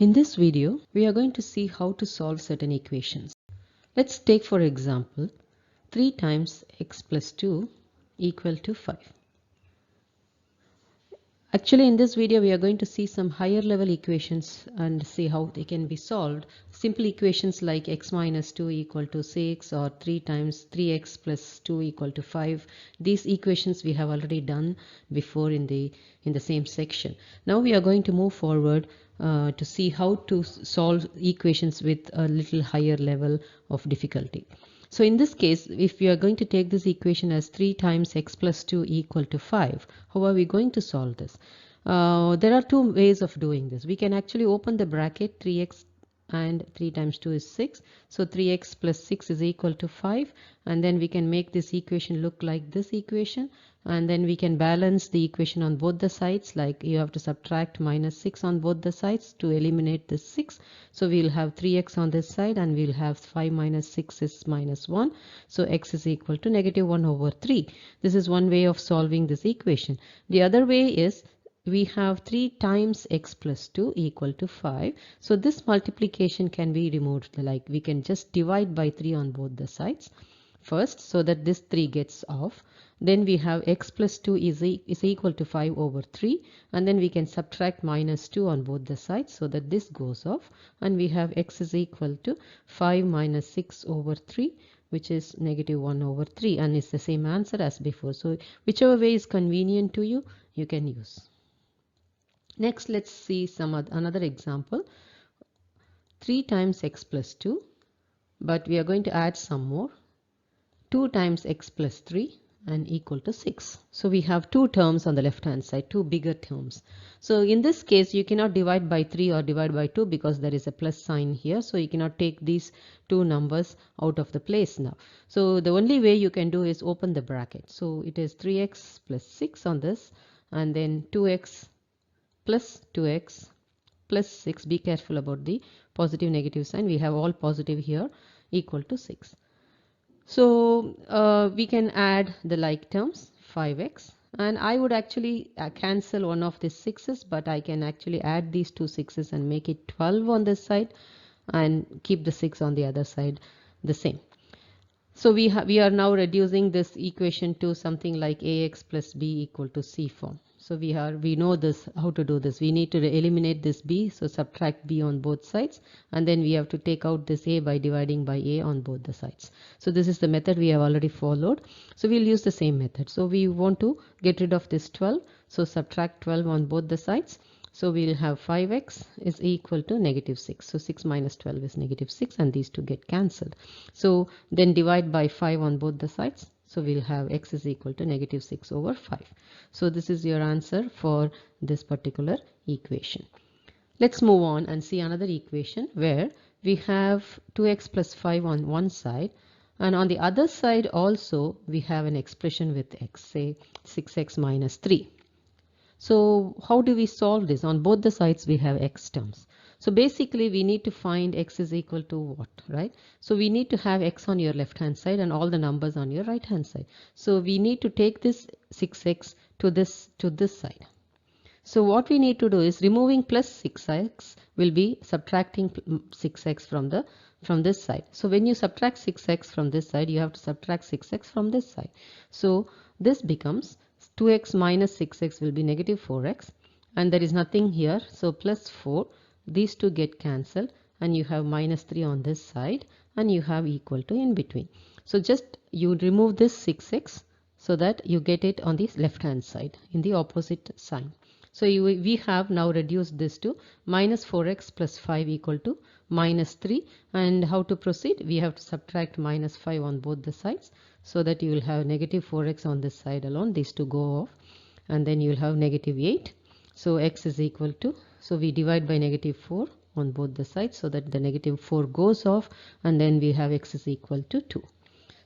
In this video, we are going to see how to solve certain equations. Let's take for example 3 times x plus 2 equal to 5. Actually, in this video, we are going to see some higher level equations and see how they can be solved. Simple equations like x minus 2 equal to 6 or 3 times 3x plus 2 equal to 5. These equations we have already done before in the same section. Now we are going to move forward to see how to solve equations with a little higher level of difficulty. So in this case, if we are going to take this equation as 3 times x plus 2 equal to 5, how are we going to solve this? There are two ways of doing this. We can actually open the bracket 3x and 3 times 2 is 6. So 3x plus 6 is equal to 5, and then we can make this equation look like this equation, and then we can balance the equation on both the sides, like you have to subtract minus 6 on both the sides to eliminate this 6. So we'll have 3x on this side and we'll have 5 minus 6 is minus 1. So x is equal to negative 1 over 3. This is one way of solving this equation. The other way is we have 3 times x plus 2 equal to 5. So this multiplication can be removed, like we can just divide by 3 on both the sides first so that this 3 gets off. Then we have x plus 2 is equal to 5 over 3, and then we can subtract minus 2 on both the sides so that this goes off, and we have x is equal to 5 minus 6 over 3, which is negative 1 over 3, and it's the same answer as before. So whichever way is convenient to you, you can use. Next, let's see another example. 3 times x plus 2, but we are going to add some more. 2 times x plus 3 and equal to 6. So we have two terms on the left hand side, two bigger terms. So in this case, you cannot divide by 3 or divide by 2 because there is a plus sign here. So you cannot take these two numbers out of the place now. So the only way you can do is open the bracket. So it is 3x plus 6 on this, and then 2x plus 2x plus 6. Be careful about the positive negative sign. We have all positive here, equal to 6. So we can add the like terms, 5x, and I would actually cancel one of these 6's, but I can actually add these two 6's and make it 12 on this side and keep the 6 on the other side the same. So we are now reducing this equation to something like ax plus b equal to c form. So we know this, how to do this. We need to eliminate this b, so subtract b on both sides, and then we have to take out this a by dividing by a on both the sides. So this is the method we have already followed. So we'll use the same method. So we want to get rid of this 12, so subtract 12 on both the sides. So we'll have 5x is equal to negative 6. So 6 minus 12 is negative 6, and these two get cancelled. So then divide by 5 on both the sides. So we'll have x is equal to negative 6 over 5. So this is your answer for this particular equation. Let's move on and see another equation where we have 2x plus 5 on one side, and on the other side also we have an expression with x, say 6x minus 3. So how do we solve this? On both the sides we have x terms. So basically we need to find x is equal to what, right? So we need to have x on your left hand side and all the numbers on your right hand side. So we need to take this 6x to this side. So what we need to do is removing plus 6x will be subtracting 6x from this side. So when you subtract 6x from this side, you have to subtract 6x from this side. So this becomes 2x minus 6x will be negative 4x, and there is nothing here, so plus 4. These two get cancelled, and you have minus 3 on this side, and you have equal to in between. So just you remove this 6x so that you get it on the left hand side in the opposite sign. So we have now reduced this to minus 4x plus 5 equal to minus 3. And how to proceed? We have to subtract minus 5 on both the sides so that you will have negative 4x on this side alone. These two go off, and then you will have negative 8. So x is equal to, so we divide by negative 4 on both the sides so that the negative 4 goes off, and then we have x is equal to 2.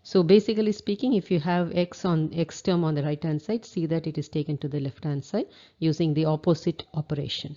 So basically speaking, if you have x term on the right hand side, see that it is taken to the left hand side using the opposite operation.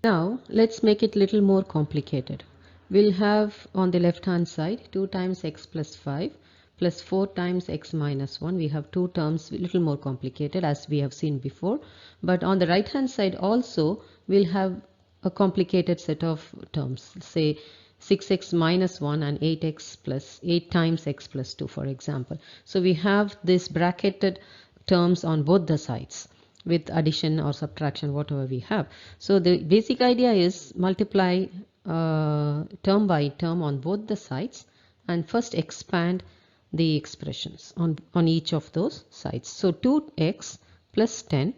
Now let's make it a little more complicated. We'll have on the left hand side 2 times x plus 5 plus 4 times x minus 1. We have two terms, a little more complicated as we have seen before. But on the right hand side also we'll have a complicated set of terms, say 6x minus 1 and 8x plus 8 times x plus 2, for example. So we have this bracketed terms on both the sides with addition or subtraction, whatever we have. So the basic idea is multiply term by term on both the sides and first expand the expressions on each of those sides. So 2x plus 10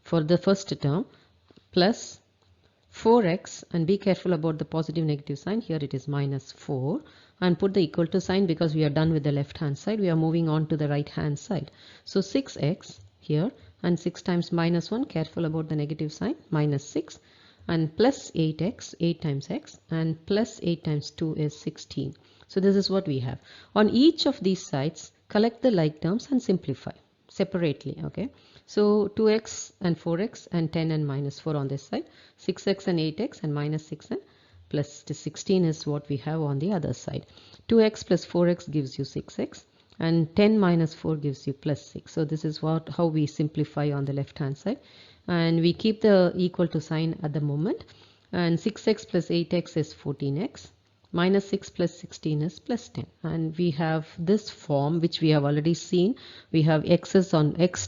for the first term plus 4x, and be careful about the positive negative sign. Here it is minus 4, and put the equal to sign because we are done with the left hand side. We are moving on to the right hand side. So 6x here, and 6 times minus 1, careful about the negative sign, minus 6, and plus 8x, 8 times x, and plus 8 times 2 is 16. So this is what we have. On each of these sides, collect the like terms and simplify separately. Okay, so 2x and 4x and 10 and minus 4 on this side, 6x and 8x and minus 6 and plus 16 is what we have on the other side. 2x plus 4x gives you 6x, and 10 minus 4 gives you plus 6. So this is how we simplify on the left hand side, and we keep the equal to sign at the moment, and 6x plus 8x is 14x, minus 6 plus 16 is plus 10, and we have this form which we have already seen. We have x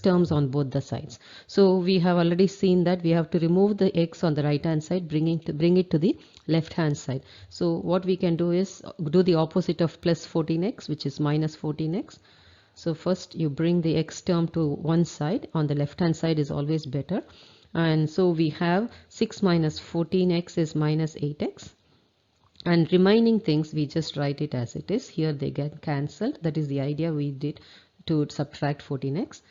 terms on both the sides. So we have already seen that we have to remove the x on the right hand side, bring it to the left hand side. So what we can do is do the opposite of plus 14x, which is minus 14x. So first you bring the x term to one side, on the left hand side is always better, and so we have 6 minus 14x is minus 8x, and remaining things we just write it as it is. Here they get cancelled. That is the idea we did to subtract 14x,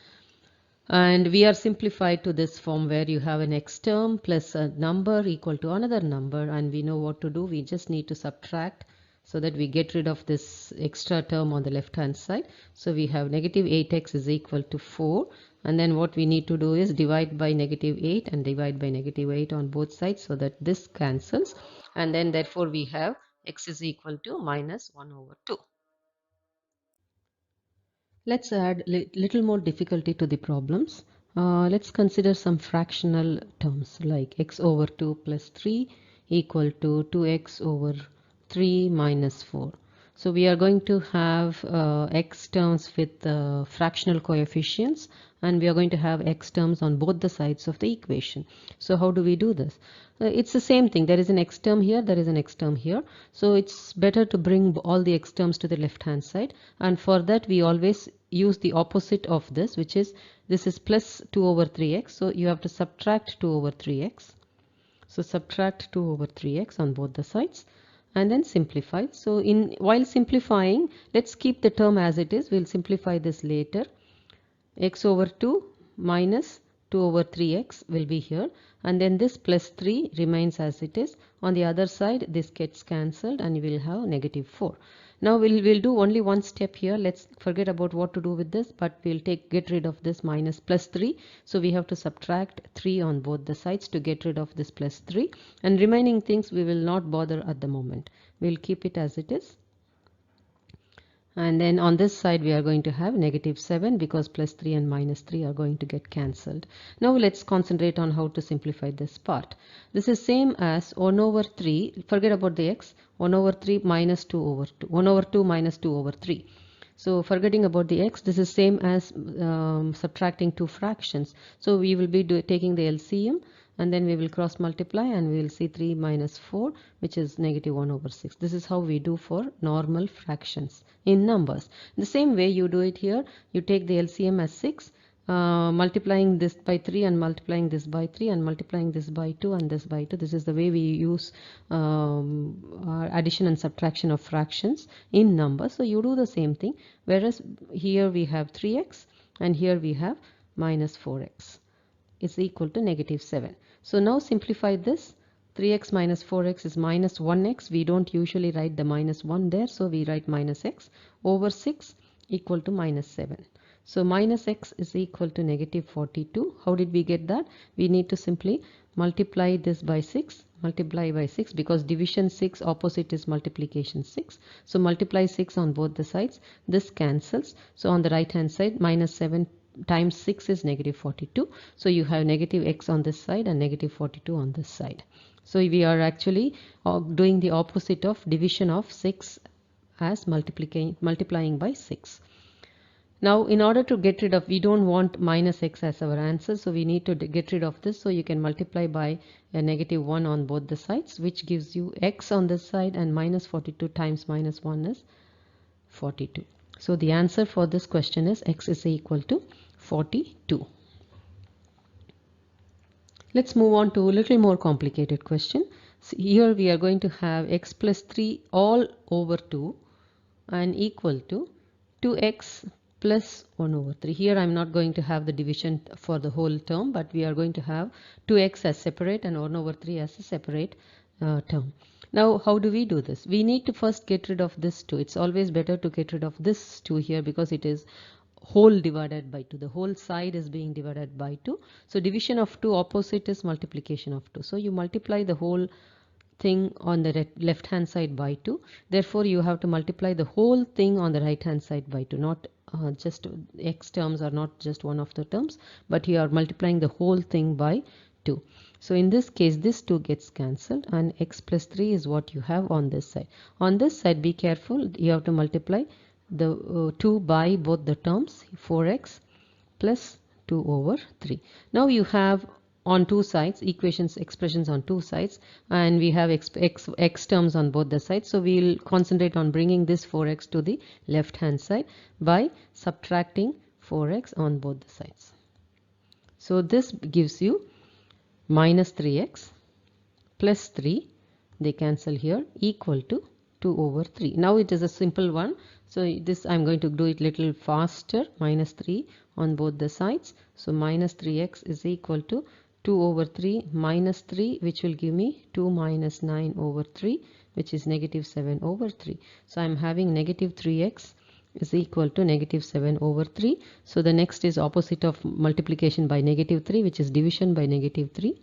and we are simplified to this form where you have an x term plus a number equal to another number, and we know what to do. We just need to subtract so that we get rid of this extra term on the left hand side. So we have negative 8x is equal to 4, and then what we need to do is divide by negative 8 and divide by negative 8 on both sides so that this cancels, and then therefore we have x is equal to minus 1 over 2. Let's add little more difficulty to the problems. Let's consider some fractional terms like x over 2 plus 3 equal to 2x over 3 minus 4. So we are going to have x terms with fractional coefficients, and we are going to have x terms on both the sides of the equation. So how do we do this? It's the same thing. There is an x term here, there is an x term here. So it's better to bring all the x terms to the left hand side, and for that we always use the opposite of this, which is this is plus 2 over 3x. So you have to subtract 2 over 3x. So subtract 2 over 3x on both the sides, and then simplify. So while simplifying, let's keep the term as it is. We'll simplify this later. X over 2 minus 2 over 3x will be here, and then this plus 3 remains as it is. On the other side, this gets cancelled and you will have negative 4. Now we'll do only one step here. Let's forget about what to do with this, but we'll get rid of this minus plus 3. So we have to subtract 3 on both the sides to get rid of this plus 3, and remaining things we will not bother at the moment. We'll keep it as it is. And then on this side we are going to have negative 7 because plus 3 and minus 3 are going to get cancelled. Now let's concentrate on how to simplify this part. This is same as 1 over 3, forget about the x, 1 over 3 minus 2 over 2, 1 over 2 minus 2 over 3. So forgetting about the x, this is same as subtracting two fractions. So we will be taking the LCM, and then we will cross multiply, and we will see 3 minus 4, which is negative 1 over 6. This is how we do for normal fractions in numbers. The same way you do it here. You take the LCM as 6, multiplying this by 3 and multiplying this by 3 and multiplying this by 2 and this by 2. This is the way we use addition and subtraction of fractions in numbers. So you do the same thing, whereas here we have 3x and here we have minus 4x is equal to negative 7. So now simplify this. 3x minus 4x is minus 1x. We don't usually write the minus 1 there, so we write minus x over 6 equal to minus 7. So minus x is equal to negative 42. How did we get that? We need to simply multiply this by 6, multiply by 6, because division 6 opposite is multiplication 6. So multiply 6 on both the sides. This cancels. So on the right hand side, minus 7 times 6 is negative 42. So you have negative x on this side and negative 42 on this side. So we are actually doing the opposite of division of 6 as multiplying by 6. Now in order to get rid of, we don't want minus x as our answer, so we need to get rid of this. So you can multiply by a negative 1 on both the sides, which gives you x on this side, and minus 42 times minus 1 is 42. So the answer for this question is x is equal to 42. Let's move on to a little more complicated question. So here we are going to have x plus 3 all over 2 and equal to 2x plus 1 over 3. Here I am not going to have the division for the whole term, but we are going to have 2x as separate and 1 over 3 as a separate term. Now how do we do this? We need to first get rid of this 2. It's always better to get rid of this 2 here because it is whole divided by 2. The whole side is being divided by 2. So division of 2 opposite is multiplication of 2. So you multiply the whole thing on the left hand side by 2. Therefore you have to multiply the whole thing on the right hand side by 2. Not just x terms are not just one of the terms, but you are multiplying the whole thing by 2. So in this case this 2 gets cancelled and x plus 3 is what you have on this side. On this side, be careful, you have to multiply the 2 by both the terms, 4x plus 2 over 3. Now you have on two sides expressions on two sides, and we have x terms on both the sides. So we will concentrate on bringing this 4x to the left hand side by subtracting 4x on both the sides. So this gives you minus 3x plus 3, they cancel here, equal to 2 over 3. Now it is a simple one. So this I am going to do it little faster. Minus 3 on both the sides. So minus 3x is equal to 2 over 3 minus 3, which will give me 2 minus 9 over 3, which is negative 7 over 3. So I am having negative 3x is equal to negative 7 over 3. So the next is opposite of multiplication by negative 3, which is division by negative 3.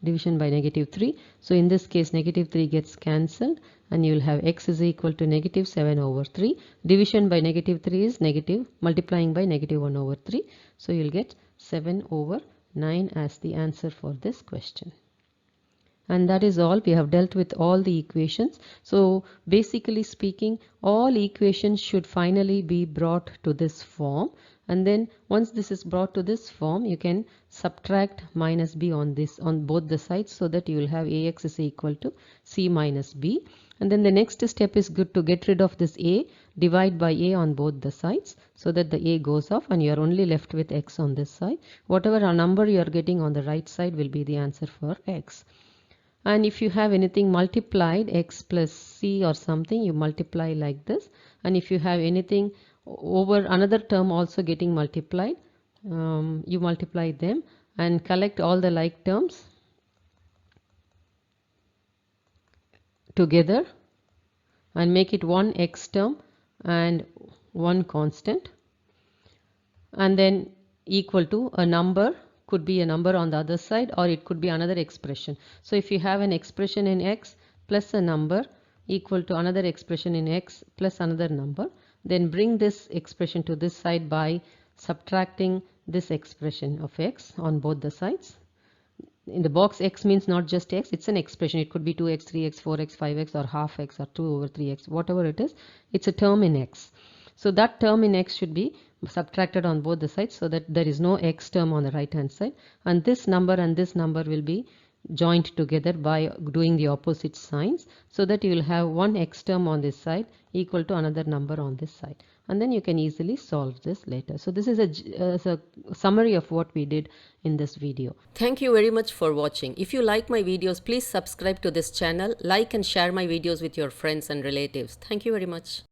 Division by negative 3. So in this case negative 3 gets cancelled and you will have x is equal to negative 7 over 3. Division by negative 3 is negative, multiplying by negative 1 over 3. So you will get 7 over 9 as the answer for this question. And that is all. We have dealt with all the equations. So basically speaking, all equations should finally be brought to this form, and then once this is brought to this form, you can subtract minus b on both the sides, so that you will have ax is equal to c minus b. And then the next step is good to get rid of this a, divide by a on both the sides, so that the a goes off and you are only left with x on this side. Whatever number you are getting on the right side will be the answer for x. And if you have anything multiplied, x plus c or something, you multiply like this. And if you have anything over another term also getting multiplied, you multiply them and collect all the like terms together and make it one x term and one constant, and then equal to a number. Could be a number on the other side, or it could be another expression. So if you have an expression in x plus a number equal to another expression in x plus another number, then bring this expression to this side by subtracting this expression of x on both the sides. In the box, x means not just x, it's an expression. It could be 2x, 3x, 4x, 5x, or half x, or 2 over 3x, whatever it is, it's a term in x. So that term in x should be subtracted on both the sides, so that there is no x term on the right hand side, and this number will be joined together by doing the opposite signs, so that you will have one x term on this side equal to another number on this side, and then you can easily solve this later. So this is a summary of what we did in this video. Thank you very much for watching. If you like my videos, please subscribe to this channel, like and share my videos with your friends and relatives. Thank you very much.